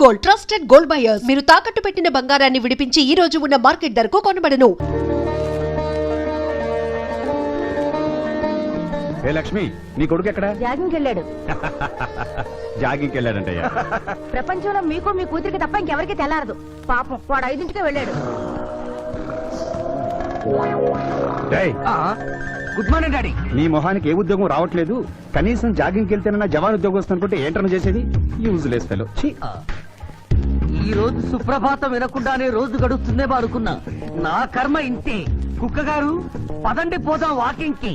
Gold, trusted gold buyers. మీరు తాకట్టు పెట్టిన బంగారాన్ని విడిపించి ఈ రోజు ఉన్న మార్కెట్ ధరకు కొనబడను. ఏ లక్ష్మి, నీ కొడుకు ఎక్కడ? జాగింగ్కి వెళ్ళాడు. జాగింగ్కి వెళ్ళాడంటయ్యా. ప్రపంచంలో మీకు మీ కూతురికి తప్ప ఇంకెవరికి తెల్లారదు. పాపం వాడు 5ంటికే వెళ్ళాడు. Good morning daddy. నీ మొహానికి ఏ ఉద్యోగం రావట్లేదు, కనీసం జాగింగ్కి వెళ్తేనన్నా జవాన్ ఉద్యోగం వస్తుంది అనుకుంటే ఏంటన్నా చేసేది? Useless fellow. ఈ రోజు సుప్రభాతం వినకుండానే రోజు గడుస్తుందే అనుకున్నా. నా కర్మ ఇంతే. కుక్క గారు పదండి పోదాం వాకింగ్ కి.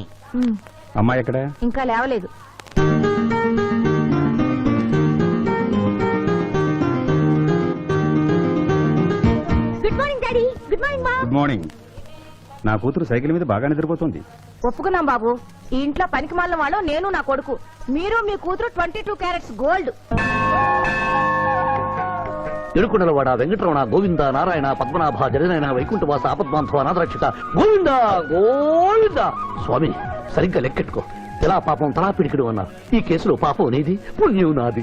అమ్మాయి ఎక్కడ? ఇంకా లేవలేదు. Good morning daddy. Good morning మా. Good morning. నా కూతురు సైకిల్ మీద బాగా నిద్రపోతుంది. ఒప్పుకున్నాం బాబు. ఈ ఇంట్లో పనికి మాలిన వాళ్ళు నేను, నా కొడుకు. మీరు మీ కూతురు 22 క్యారెట్స్ గోల్డ్. తిరుకునలవాడ వెంకటరమణ గోవింద నారాయణ పద్మనాభ జగనైన వైకుంఠవాస ఆపద్బాంధవ అనాథరక్షక గోవింద గోవింద. స్వామి సరిగ్గా లెక్కెట్టుకో. ఎలా పాపం తలా పిడికిడు అన్నారు. ఈ కేసులో పాపం నీది, పుణ్యం నాది.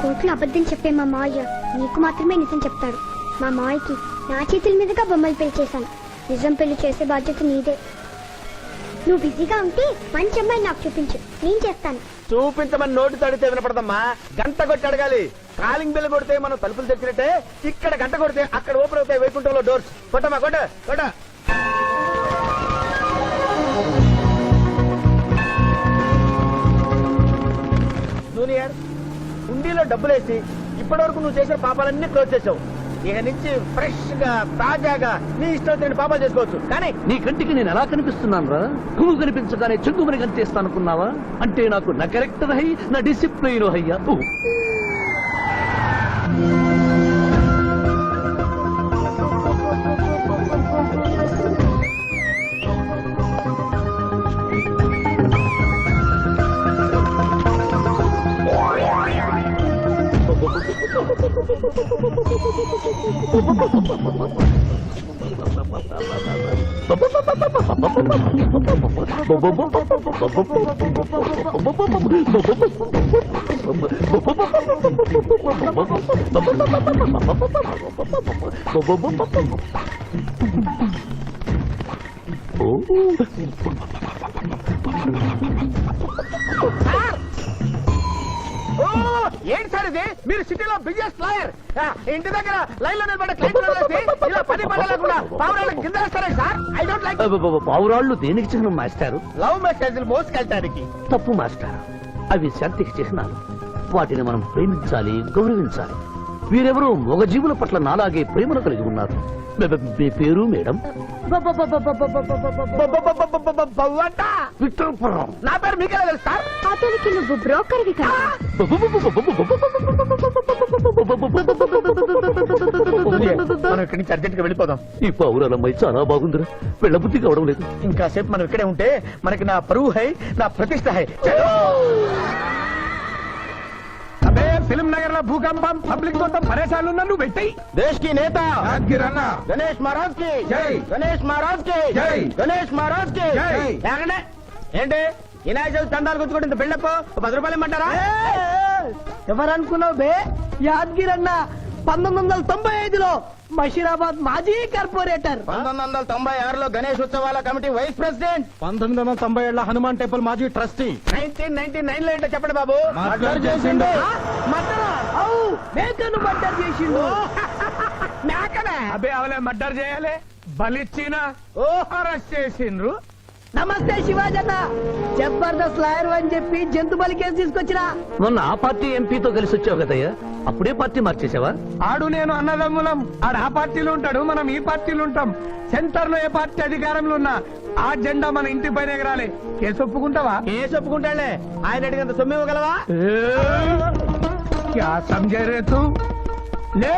కోర్టులో అబద్ధం చెప్పే మా మావయ్య నీకు మాత్రమే నిజం చెప్తాడు. మా మావయ్యకి నా చేతుల మీదుగా బొమ్మలు పెళ్లి చేశాను. నిజం పెళ్లి చేసే బాధ్యత నీదే. నువ్వు బిజీగా ఉంటే మంచి అమ్మాయి నాకు చూపించు, నేను చేస్తాను. చూపించమని నోటి తడితే వినపడదమ్మా. గంట కొట్టి అడగాలి. కాలింగ్ బిల్ కొడితే మనం తలుపులు తెచ్చినట్టే ఇక్కడ గంట కొడితే అక్కడ ఓపెన్ అవుతాయి వైకుంఠంలో డోర్స్. కొట్టమ్మా, కొట్ట కొట్ట. జూనియర్, ఉండిలో డబ్బులేసి ఇప్పటి వరకు నువ్వు చేసిన పాపాలన్నీ క్లోజ్ చేసావు. ఇక నుంచి ఫ్రెష్ గా తాజాగా నీ ఇష్టం వచ్చిన పాపాలు చేసుకోవచ్చు. కానీ నీ కంటికి నేను ఎలా కనిపిస్తున్నాను రా? నువ్వు కనిపించగానే చెంగుమని కనిపిస్తాను అనుకున్నావా? అంటే నాకు నా క్యారెక్టర్ హై, నా డిసిప్లిన్ హయ్యా. ఏంటి సార్ ఇది? మీరు సిటీలో బిజినెస్ లాయర్, ఇంటి దగ్గర లైన్ లో నిలబడే క్లయింట్ ఇలా 10 పడలేకుండా పావురాళ్ళకి కింద వేస్తారే సార్? I don't like. పావురాళ్ళు దేనికి చిహ్నం మాస్టారు? లవ్ మెసేజ్లు మోసుకెళ్ళటానికి. తప్పు మాస్టర్. అవి శాంతికి చిహ్నాలు. వాటిని మనం ప్రేమించాలి, గౌరవించాలి. వీరెవరూ మగజీవుల పట్ల నాలాగే ప్రేమను కలిగి ఉన్నారు. మీ పేరు మేడం? విక్టర్పురం. నా పేరు మీకెలా తెలుసు సార్? అతనికి నువ్వు బ్రోకర్వి కదా. మనం ఇక్కడి నుంచి అర్జెంట్ గా వెళ్ళిపోదాం. ఈ పౌరాలమ్మాయి చాలా బాగుందిరా. వెళ్ళబుద్ధి కావడం లేదు. ఇంకాసేపు మనం ఇక్కడే ఉంటే మనకి నా పరువు హై, నా ప్రతిష్ట హై. అబే ఫిల్మ్ నగర్ లో భూకంపం, పబ్లిక్ మొత్తం పరేషాన్లు నన్ను పెట్టాయి. దేశ్ కి నేత గణేష్ మహారాజ్ కి జై, గణేష్ మహారాజ్ కి జై, గణేష్ మహారాజ్ కి జై. ఏంటి వినాయక చవితి చందాలు గుర్తుకుంటే ఇంత బిల్డప్ 10 రూపాయలు ఇమ్మంటారా? ఎవరనుకున్నావు బే? యాద్గిరన్న 1995లో మషీరాబాద్ మాజీ కార్పొరేటర్. 1996లో గణేష్ ఉత్సవాల కమిటీ వైస్ ప్రెసిడెంట్. 1997లో హనుమాన్ టెంపుల్ మాజీ ట్రస్టీ. 1999లో ఏంటో చెప్పండి బాబు. మర్డర్ చేసిండు. మేకను మర్డర్ చేసిండు. మేకనే? అబే అవలే మర్డర్ చేయాలి. బలిచ్చిన అరెస్ట్ చేసిండ్రు. నమస్తే శివాజన్న. జబర్దస్త్ లాయర్ అని చెప్పి జంతు బలి కేసు తీసుకొచ్చినా. మొన్న ఆ పార్టీ ఎంపీతో కలిసి వచ్చావు కదయ్యా, అప్పుడే పార్టీ మార్చేసావా? ఆడు నేను అన్నదమ్ములం. ఆడు ఆ పార్టీలో ఉంటాడు, మనం ఈ పార్టీలో ఉంటాం. సెంటర్ లో ఏ పార్టీ అధికారంలో ఉన్నా ఆ జెండా మన ఇంటి పైన ఎగరాలి. కేసు ఒప్పుకుంటావా? కేసు ఒప్పుకుంటాడులే. ఆయన అడిగినంత సొమ్ము ఇవ్వగలవా? క్యా సమझे रे तू? ले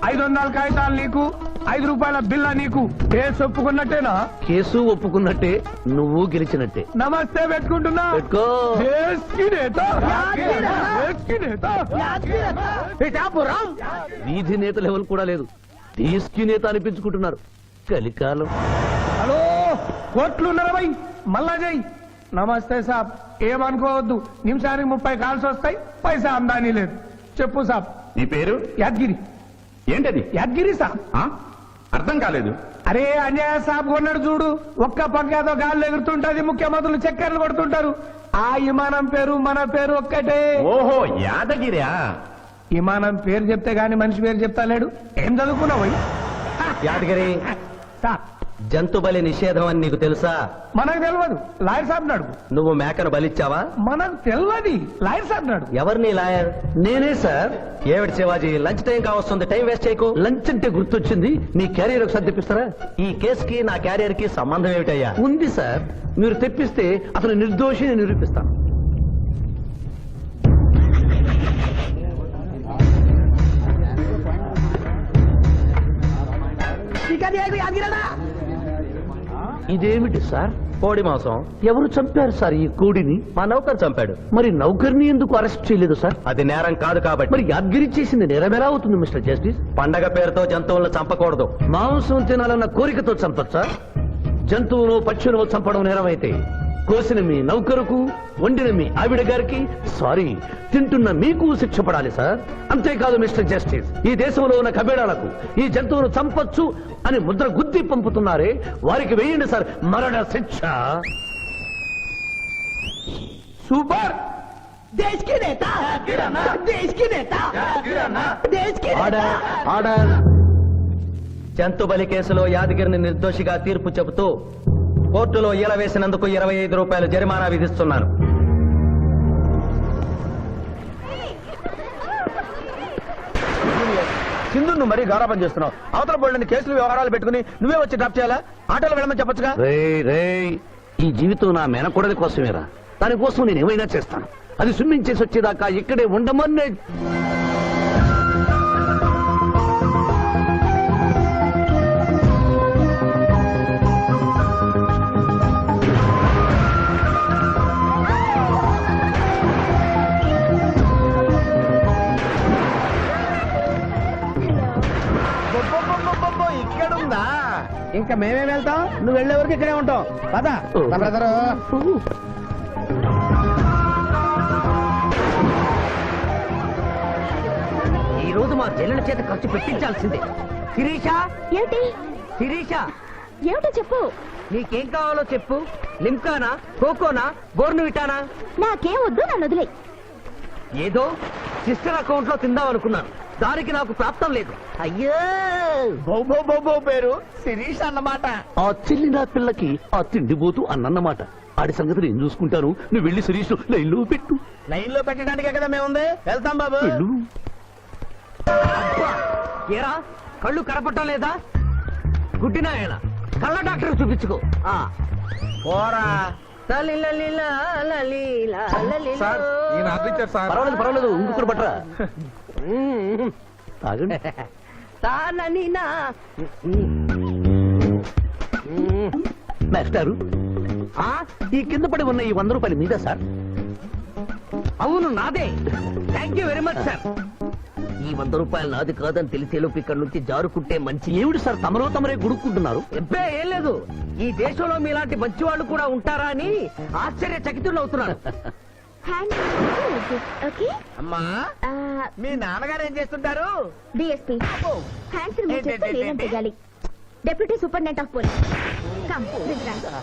500 కాగితాలు నీకు, 5 రూపాయల బిల్ల నీకు. కేసు ఒప్పుకున్నట్టేనా? కేసు ఒప్పుకున్నట్టే, నువ్వు గెలిచినట్టే. నమస్తే పెట్టుకుంటున్నా. పెట్టుకో. దేశ్ కి నేత, దేశ్ కి నేత. పిఠాపురం వీధి నేత లెవెల్ కూడా లేదు, దేశ్ నేత అనిపించుకుంటున్నారు. కలికాలం. హలో, కోట్లు ఉన్నారా భయ్? మల్లా జై నమస్తే సాబ్, ఏమనుకోవద్దు. నిమిషానికి 30 కాల్స్ వస్తాయి, పైసా అందానీ లేదు. చెప్పు సాబ్. నీ పేరు యాద్గిరి. ఏంటది? యాద్గిరి సాబ్. ఆ? అర్థం కాలేదు. అరే అంజయ్య సాబ్ కొన్నాడు చూడు, ఒక్క పక్కతో గాల్లో ఎగురుతుంటది, ముఖ్యమంత్రులు చక్కర్లు కొడుతుంటారు. ఆ విమానం పేరు మన పేరు ఒక్కటే. ఓహో, యాదగిరా? విమానం పేరు చెప్తే గాని మనిషి పేరు చెప్తా లేడు. ఏం చదువుకున్నావు? యాదగిరి, సాబ్ జంతు బలి నిషేధం అని నీకు తెలుసా? మనకు తెలియదు, లాయర్ సాబ్ నాడు. నువ్వు మేకను బలిచ్చావా? మనకు తెలియదు, లాయర్ సాబ్ నాడు. ఎవరిని లాయర్? నేనే సార్. ఏమిటి శివాజీ, లంచ్ టైం కావస్తుంది, టైం వేస్ట్ చేయకు. లంచ్ అంటే గుర్తొచ్చింది, మీ క్యారియర్ ఒకసారి తెప్పిస్తారా? ఈ కేసుకి నా క్యారియర్ కి సంబంధం ఏమిటయ్యా? ఉంది సార్, మీరు తెప్పిస్తే అతను నిర్దోషిని నిరూపిస్తాను. ఇదేమిటి సార్? కోడి మాంసం. ఎవరు చంపారు సార్ ఈ కోడిని? మా నౌకర్ చంపాడు. మరి నౌకర్ని ఎందుకు అరెస్ట్ చేయలేదు సార్? అది నేరం కాదు కాబట్టి. మరి యాద్గిరి చేసింది నేరమేలా అవుతుంది మిస్టర్ జస్టిస్? పండగ పేరుతో జంతువులను చంపకూడదు. మాంసం తినాలన్న కోరికతో చంపచ్చా? జంతువును పక్షులను చంపడం నేరమైతే కోసిన మీ నౌకరుకు, వండిన మీ ఆవిడ గారికి, సారీ, తింటున్న మీకు శిక్ష పడాలి సార్. అంతేకాదు మిస్టర్ జస్టిస్, ఈ దేశంలో ఉన్న కబేడాలకు ఈ జంతువును చంపొచ్చు అని ముద్ర గుద్ది పంపుతున్నారే, వారికి వేయండి సార్ మరణ శిక్ష. సూపర్. దేశ్ కి నేత, దేశ్ కి నేత, దేశ్ కి నేత. Order, order. జంతు బలి కేసులో యాదగిరిని నిర్దోషిగా తీర్పు చెబుతూ కోర్టులో ఈల వేసినందుకు 25 రూపాయలు జరిమానా విధిస్తున్నాను. సింధు, నువ్వు మరీ గారాబం చేస్తున్నావు. అవతల బోల్డని కేసులు వ్యవహారాలు పెట్టుకుని నువ్వే వచ్చి డ్రాప్ చేయాలా? ఆటోలో వెళ్ళమని చెప్పొచ్చుగా. రేయ్, ఈ జీవితం నా మేనకోడలి కోసమేరా. దానికోసం నేను ఏమైనా చేస్తాను. అది స్విమ్మింగ్ చేసి వచ్చేదాకా ఇక్కడే ఉండమని. ఇక్కడుందా? ఇంకా మేమే వెళ్తాం, నువ్వు వెళ్లే వరకు ఇక్కడే ఉంటాం. పద బ్రదరు. ఈ రోజు మా చెల్లెల చేత ఖర్చు పెట్టించాల్సిందే. శిరీష, ఏమిటి శిరీష, ఏమిటో చెప్పు. నీకేం కావాలో చెప్పు. లిమ్కానా, కోకోనా, బోర్నువిటానా? నాకేం వద్దు, నన్ను వదిలే. ఏదో సిస్టర్ అకౌంట్ లో తిందామనుకున్నాను, దానికి నాకు ప్రాప్తం లేదు. అయ్యో, బో పేరు శిరీష్ అన్నమాట. ఆ చెల్లి నా పిల్లకి ఆ తిండిపోతూ అన్నమాట. ఆడి సంగతి నేను చూసుకుంటాను. నువ్వు వెళ్ళి శిరీష్ లైన్లో పెట్టు. లైన్ లో పెట్టడానికే కదా మేముంది. వెళ్తాం బాబు. వెళ్ళు. ఏరా, కళ్ళు కనపడటం లేదా? గుడ్డినాయన, కళ్ళ డాక్టర్ చూపించుకో. పోరా. పర్వాలేదు పర్వాలేదు, ఇంకొకటి పట్టరా. తాగండి. మాస్టారు, ఈ కింద పడి ఉన్న ఈ 100 రూపాయలు మీద సార్? అవును, నాదే. Thank you very much sir. ఈ 100 రూపాయలు నాది కాదని తెలిసేలోపు ఇక్కడ నుంచి జారుకుంటే మంచి. ఏమిటి సార్ తమరో తమరే గుడుక్కుంటున్నారు? ఎబ్బే ఏం లేదు, ఈ దేశంలో మీలాంటి మంచి వాళ్ళు కూడా ఉంటారా అని ఆశ్చర్యచకితులు అవుతున్నారు. ఓకే అమ్మా, మీ నాన్నగారు ఏం చేస్తుంటారు? డిఎస్పీ హ్యాండ్స్ రిమూవ్ చేస్తే లేనం తెగాలి. Deputy superintendent of police. Come this రా.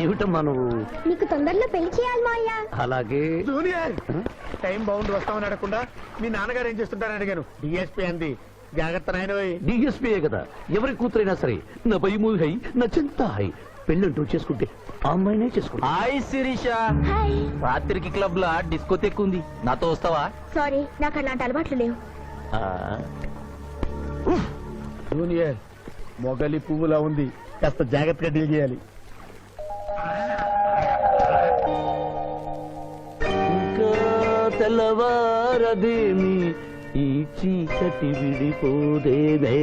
ఏమిటమ్మా నువ్వు? నీకు తొందరలో పెళ్లి చేయాలి మాయ. అలాగే. జూనియర్, టైం బౌండ్ వస్తామని అడగకుండా మీ నాన్నగారు ఏం చేస్తుంటారని అడిగాను. డిఎస్పీ అంది. జాగ్రత్త నాయన. డిఎస్పీయే కదా, ఎవరి కూతురైనా సరే నా భయము హై, నా చింత హై. పెళ్ళంటూ చేసుకుంటే ఆ అమ్మాయినే చేసుకుంటా. Hi Shirisha, hi. రాత్రికి క్లబ్ లో డిస్కోతెక్ ఉంది, నాతో వస్తావా? సారీ, నాకు అలాంటి అలవాట్లు లేవు. జూనియర్, మొగలి పువ్వులా ఉంది, కాస్త జాగ్రత్తగా డీల్ చేయాలి. ఇంకా తెల్లవారదేమి ఈ చీకటి విడిపోదేదే.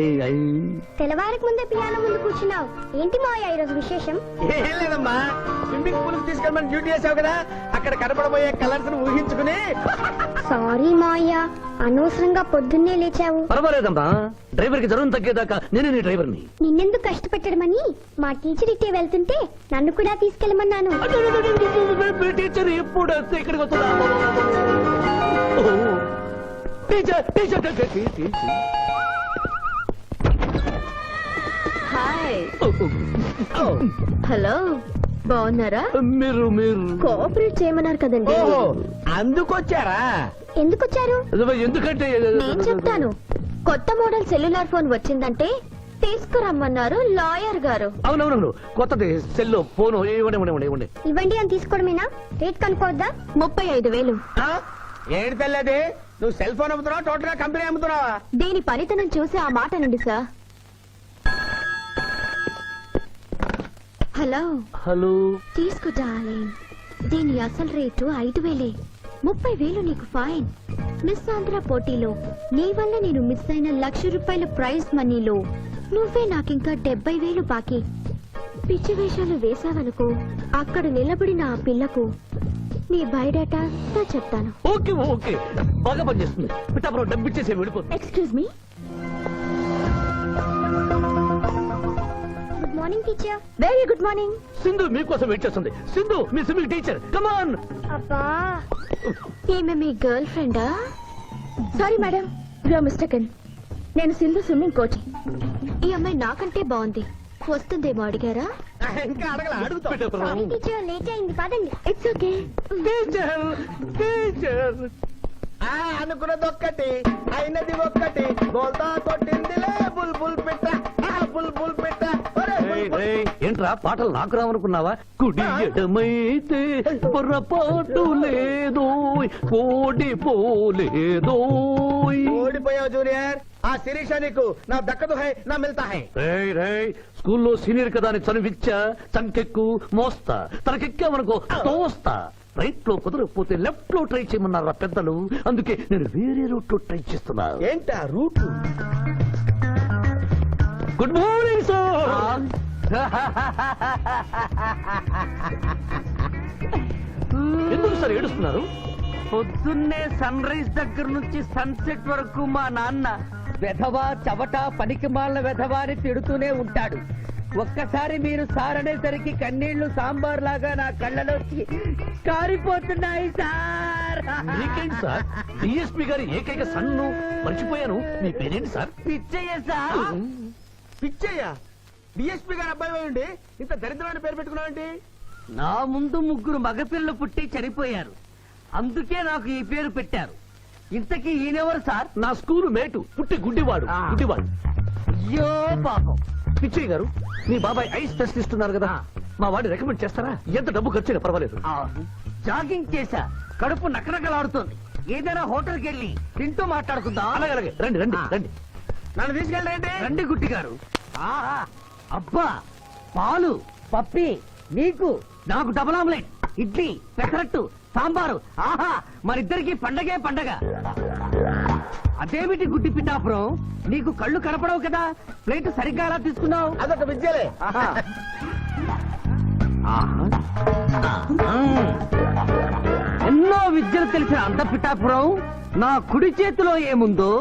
తెల్లవారికి ముందే పియానో ముందు కూర్చున్నావు ఏంటి మావయ్య ఈరోజు విశేషం? ఏం లేదమ్మా, స్విమ్మింగ్ పూల్ తీసుకెళ్ళమని డ్యూటీ చేసావు కదా, అక్కడ కనపడబోయే కలర్స్ ఊహించుకుని. సారీ మావయ్య, అనవసరంగా పొద్దున్నే లేచావు. పర్వాలేదమ్మా, డ్రైవర్ కి జ్వరం తగ్గేదాకా నేనే నీ డ్రైవర్ని. నిన్నెందుకు కష్టపెట్టడమని మా టీచర్ ఇట్టే వెళ్తుంటే నన్ను కూడా తీసుకెళ్ళమన్నాను. టీచర్ ఎప్పుడు వస్తే ఇక్కడికి వస్తుందా? ఓ, teacher teacher teacher. Hi. Hello, బాగున్నారా? మీరు మీరు కోఆపరేట్ చేయమన్నారు కదండి. ఓహో, అందుకొచ్చారా? ఎందుకొచ్చారు? ఎందుకంటే నేను చెప్తాను. కొత్త మోడల్ సెల్యులార్ ఫోన్ వచ్చిందంటే తీసుకురమ్మన్నారు లాయర్ గారు. అవునవునవును, కొత్తది సెల్లో ఫోను. ఇవ్వండి. ఇవ్వండి అని తీసుకోవడమేనా? రేట్ కనుక్కోవద్దా? 35,000. ఏంటి తెల్లది, నువ్వు సెల్ ఫోన్ అమ్ముతున్నావా, టోటల్ గా కంపెనీ అమ్ముతున్నావా? దీని పనితనం చూసి ఆ మాట నండి సార్. Hello, hello. తీసుకో డార్లింగ్. దీని అసలు రేటు 5,000. 30,000 నీకు ఫైన్. మిస్ ఆంధ్ర పోటీలో నీ వల్ల నేను మిస్ అయిన ₹1,00,000 ప్రైజ్ మనీలో నువ్వే నాకింకా 70,000 బాకీ. పిచ్చి వేషాలు వేసావనుకో, అక్కడ నిలబడిన ఆ పిల్లకు నీ బయోడేటా అంతా చెప్తాను. ఓకే ఓకే, బాగా పనిచేస్తుంది. పిఠాపురం డబ్బిచ్చేసి వెళ్ళిపోతుంది. Excuse me. Good morning teacher. Very good morning. Sindhu మీకోసం వెయిట్ చేస్తుంది. సింధు మీ స్విమ్మింగ్ టీచర్, కమాన్. అబ్బా, ఈమె మీ గర్ల్ ఫ్రెండా? Sorry madam, you mistaken. నేను సింధు స్విమ్మింగ్ కోచ్. ఈ అమ్మాయి నాకంటే బాగుంది, వస్తుందేమో అడిగారా? ఇంకా అడగల, అడుగుతా. సారీ టీచర్, లేట్ అయింది పదండి. It's okay. Teacher teacher. అనుకున్నది ఒక్కటి, అయినది ఒక్కటి. బోల్తా కొట్టిందిలే బుల్బుల్ పిట్ట, బుల్బుల్ పిట్ట. ఒరే బుల్బుల్. ఏంట్రా పాటలు నాకు రావనుకున్నావా? కుడి ఎడమైతే పొరపాటు లేదో, ఓడిపోలేదో. ఓడిపోయావు జూనియర్. ఆ శిరీష నీకు నా దక్కదు హై, నా మిల్తా హై. స్కూల్లో సీనియర్ కదా అని చనివిచ్చా, చంకెక్కు మోస్తా, తనకెక్కామనుకో తోస్తా. రైట్ లో కుదరకపోతే లెఫ్ట్ లో ట్రై చేయమన్నారా పెద్దలు, అందుకే నేను వేరే రూట్ లో ట్రై చేస్తున్నా. ఏంటా రూట్? Good morning sir. ఎందుకు సార్ ఏడుస్తున్నారు? పొద్దున్నే సన్ రైజ్ దగ్గర నుంచి సన్సెట్ వరకు మా నాన్న వెధవా చవట పనికిమాలిన వెధవా అని తిడుతూనే ఉంటాడు. ఒక్కసారి మీరు సార్ అనేసరికి కన్నీళ్లు సాంబార్ లాగా నా కళ్ళలోకి కారిపోతున్నాయి సార్. మీకేంటి సార్, డిఎస్పీ గారి ఏకైక సన్ను మర్చిపోయాను. మీ పేరేంటి sir? Pitchaiah sir. Pitchaiah, DSP గారు అబ్బాయి ఉండి ఇంత దరిద్రమైన పేరు పెట్టుకున్నావంటి? నా ముందు 3 మగపిల్లలు పుట్టి చనిపోయారు, అందుకే నాకు ఈ పేరు పెట్టారు. ఇంతకీ ఈయనెవరు సార్? నా స్కూలు మేటు, పుట్టి గుడ్డివాడు. అయ్యో పాపం. పిచ్చయ్య గారు, మీ బాబాయ్ ఐస్ టెస్ట్ ఇస్తున్నారు కదా, మా వాడిని రికమెండ్ చేస్తారా? ఎంత డబ్బు ఖర్చైనా పర్వాలేదు. జాగింగ్ చేశా, కడుపు నకనకలాడుతోంది. ఏదైనా హోటల్కి వెళ్ళి తింటూ మాట్లాడుకుందాం. అలాగే రండి రండి రండి. నన్ను తీసుకెళ్ళండి. రండి గుట్టి గారు. ఆహా, అబ్బా, పాలు పప్పి, నీకు నాకు డబుల్ ఆమ్లెట్, ఇడ్లీ పెసరట్టు సాంబారు. ఆహా, మరిద్దరికి పండగే పండగ. అదేమిటి గుడ్డి పిఠాపురం, నీకు కళ్ళు కనపడవు కదా, ప్లేట్ సరిగ్గా ఎలా తీసుకున్నావు? అదొక విద్యలే. ఆహా. ఎన్నో విద్యలు తెలిసిన అంత పిఠాపురం నా కుడి చేతిలో ఏముందో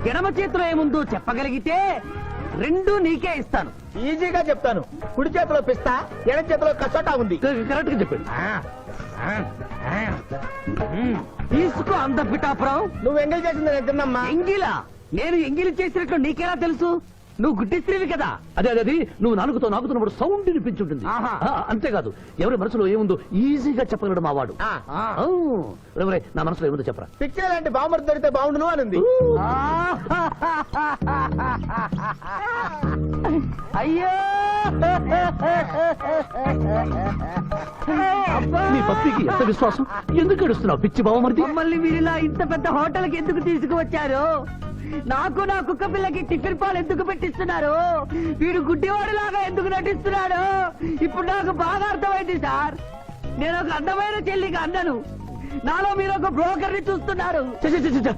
ఎడమ చేతిలో ఏముందో చెప్పగలిగితే 2 నీకే ఇస్తాను. ఈజీగా చెప్తాను. కుడి చేతిలో పిస్తా, ఎడం చేతిలో కసోటా ఉంది. కరెక్ట్ గా చెప్పండి. తీసుకో అంత పిఠాపురం. నువ్వు ఎంగేజ్ చేసింది నేను తిన్నమ్మా. ఎంగిలా? నేను ఎంగిలి చేసినట్లు నీకెలా తెలుసు? నువ్వు గుడ్డిస్త్రీవి కదా. అది నువ్వు నాలుగుతో నాకుతున్నప్పుడు సౌండ్ వినిపించుంటుంది. ఆహా. అంతేకాదు, ఎవరి మనసులో ఏముందో ఈజీగా చెప్పగలడు మా వాడు. ఆ, నా మనసులో ఏముందో చెప్పరా? పిచ్చే లాంటి బాంబర్ దొరికితే బాగుండును అని. అయ్యో నీ పప్పికి ఎంత విశ్వాసం? ఎందుకు ఏడుస్తున్నావు పిచ్చి బావ? మరి మమ్మల్ని వీరిలా ఇంత పెద్ద హోటల్కి ఎందుకు తీసుకువచ్చారు? నాకు నా కుక్క పిల్లకి టిఫిన్ పాలు ఎందుకు పెట్టిస్తున్నారు? వీడు గుడ్డివాడిలాగా ఎందుకు నటిస్తున్నాడు? ఇప్పుడు నాకు బాగా అర్థమైంది సార్. నేను ఒక అందమైన చెల్లికి అన్నను, నాలో మీరు ఒక బ్రోకర్ ని చూస్తున్నారు. ఛ, ఛ, ఛ, ఛ, ఛ.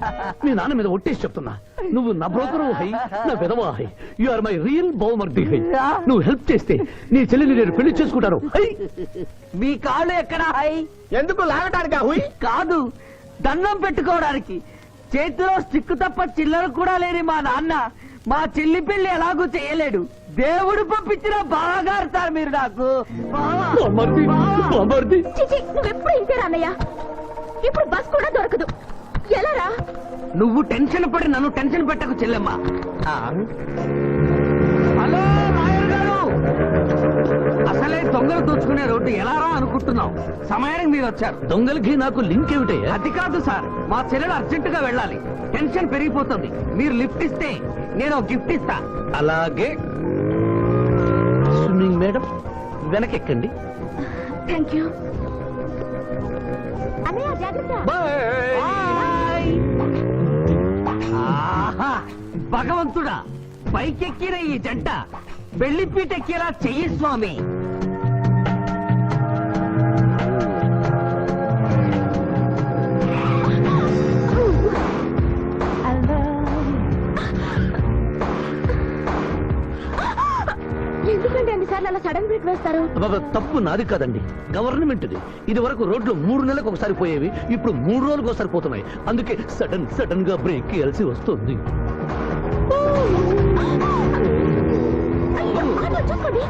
మీ నాన్న మీద ఒట్టేసి చెప్తున్నా, నువ్వు నా బ్రోకరు హై, నా విధవా హై. యు ఆర్ మై రియల్ బహుమర్ది హై. నువ్వు హెల్ప్ చేస్తే నీ చెల్లిని నేను పెళ్లి చేసుకుంటాను హై. మీ కాళ్ళు ఎక్కడా హై? ఎందుకు లాగటానికి హుయ్? కాదు, దండం పెట్టుకోవడానికి. చేతిలో స్టిక్ తప్ప చిల్లర కూడా లేని మా నాన్న మా చెల్లి పెళ్లి ఎలాగూ చేయలేడు. దేవుడు పంపించిన బాగా ఆడతారు మీరు నాకు. బావా. బామర్ది, బామర్ది. చిచి నువ్వెప్పుడు ఇంతే అన్నయ్య. ఇప్పుడు బస్ కూడా దొరకదు. ఎలా రా? నువ్వు టెన్షన్ పడి నన్ను టెన్షన్ పెట్టకు చెల్లెమ్మా. హలో లాయర్ గారు, అసలే దొంగలు దోచుకునే రోడ్డు ఎలా రా అనుకుంటున్నావు? సమయానికి మీరు వచ్చారు. దొంగలకి నాకు లింక్ ఏమిటయ్యా? అది కాదు సార్, మా చెల్లెలు అర్జెంట్ గా వెళ్ళాలి. టెన్షన్ పెరిగిపోతుంది. మీరు లిఫ్ట్ ఇస్తే నేను గిఫ్ట్ ఇస్తా. అలాగే. స్విమ్మింగ్ మేడం వెనకెక్కండి. థ్యాంక్ యూ అన్నయ్య. జాగ్రత్త. బాయ్. ఆహా, భగవంతుడా, పైకెక్కిన ఈ జంట బెల్లిపీటెక్కేలా చెయ్యి స్వామి. ఎందుకంటే అన్నిసార్లు అలా సడన్ బ్రేక్ వేస్తారు? అబ్బబ్బ, తప్పు నాది కాదండి, గవర్నమెంట్ది. ఇది వరకు రోడ్లు 3 నెలలకు ఒకసారి పోయేవి, ఇప్పుడు 3 రోజులకు ఒకసారి పోతున్నాయి. అందుకే సడన్ గా బ్రేక్ వేయాల్సి వస్తుంది. అయ్యో, ఆటో చూసుకోండి.